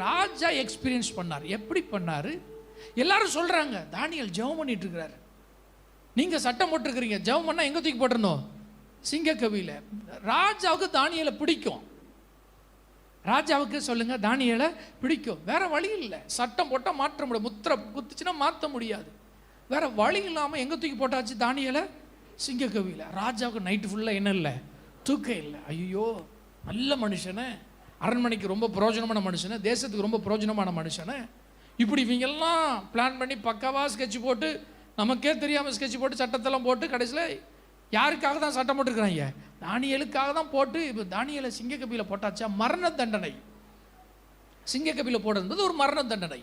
ராஜா experience பண்ணார். எப்படி பண்ணார்? எல்லாரும் சொல்கிறாங்க, தானியேல் ஜெபம் பண்ணிட்டு இருக்கிறாரு. நீங்கள் சட்டம் போட்டிருக்கிறீங்க, ஜெபம் பண்ணால் எங்கே தூக்கி போட்டிருந்தோம்? சிங்கக்கவியில். ராஜாவுக்கு தானியேலை பிடிக்கும். ராஜாவுக்கு சொல்லுங்க, தானியேலை பிடிக்கும். வேற வழி இல்லை. சட்டம் போட்டால் மாற்ற முடியாது. முத்திரை குத்துச்சுன்னா மாற்ற முடியாது. வேற வழி இல்லாமல் எங்கே தூக்கி போட்டாச்சு? தானியேலை சிங்கக்கவியில். ராஜாவுக்கு நைட்டு ஃபுல்லாக என்ன இல்லை? தூக்கம் இல்லை. ஐயோ, நல்ல மனுஷனை, அரண்மனைக்கு ரொம்ப பிரயோஜனமான மனுஷனை, தேசத்துக்கு ரொம்ப பிரயோஜனமான மனுஷனை, இப்படி இவங்கெல்லாம் பிளான் பண்ணி பக்காவாக ஸ்கெட்ச் போட்டு, நமக்கே தெரியாமல் ஸ்கெட்ச் போட்டு சட்டத்தெல்லாம் போட்டு கடைசியில் யாருக்காக தான் சட்டம் போட்டுருக்குறாங்க? தானியேலுக்காக தான் போட்டு. இப்போ தானியேலை சிங்கக்கபியில் போட்டாச்சா? மரண தண்டனை. சிங்கக்கபியில் போடுறது ஒரு மரண தண்டனை.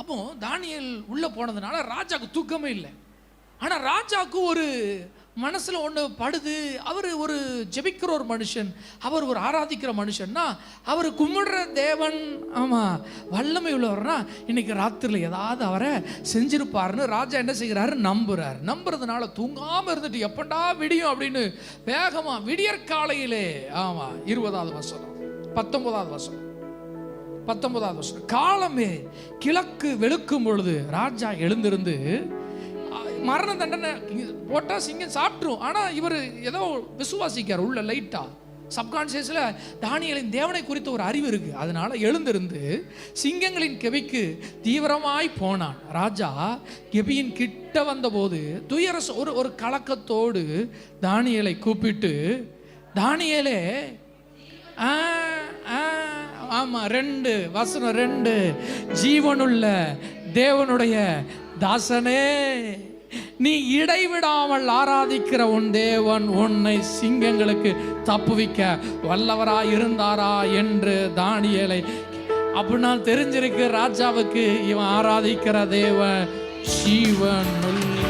அப்போ தானியேல் உள்ளே போனதுனால ராஜாவுக்கு தூக்கமே இல்லை. ஆனால் ராஜாவுக்கு ஒரு மனசில் ஒன்று படுது. அவர் ஒரு ஜெபிக்கிற ஒரு மனுஷன், அவர் ஒரு ஆராதிக்கிற மனுஷன்னா, அவர் கும்பிடுற தேவன் ஆமாம் வல்லமை உள்ளவர்னா இன்னைக்கு ராத்திரியில் ஏதாவது அவரை செஞ்சிருப்பாருன்னு ராஜா என்ன செய்கிறாரு? நம்புகிறார். நம்புறதுனால தூங்காமல் இருந்துட்டு எப்படா விடியும் அப்படின்னு வேகமாக விடியற்காலையிலே, ஆமாம் 20வது வசனம் 19வது வசனம் 19வது வசனம், காலமே கிழக்கு வெளுக்கும் பொழுது ராஜா எழுந்திருந்து, மரண தண்டனை போட்டால் சிங்கம் சாப்பிட்ரும். ஆனால் இவர் ஏதோ விசுவாசிக்கார் உள்ள லைட்டாக சப்கான்சியஸில். தானியேலின் தேவனை குறித்த ஒரு அறிவு இருக்கு. அதனால எழுந்திருந்து சிங்கங்களின் கெபிக்கு தீவிரமாய் போனான். ராஜா கெபியின் கிட்ட வந்தபோது துயர ஒரு கலக்கத்தோடு தானியேலை கூப்பிட்டு, தானியேலே, ஆமா 2 வசனம் 2, ஜீவனுள்ள தேவனுடைய தாசனே, நீ இடைவிடாமல் ஆராதிக்கிற உன் தேவன் உன்னை சிங்கங்களுக்கு தப்புவிக்க வல்லவராய் இருந்தாரா என்று தானியேலை. அப்படின்னா தெரிஞ்சிருக்கு ராஜாவுக்கு, இவன் ஆராதிக்கிற தேவன் ஜீவனுள்ள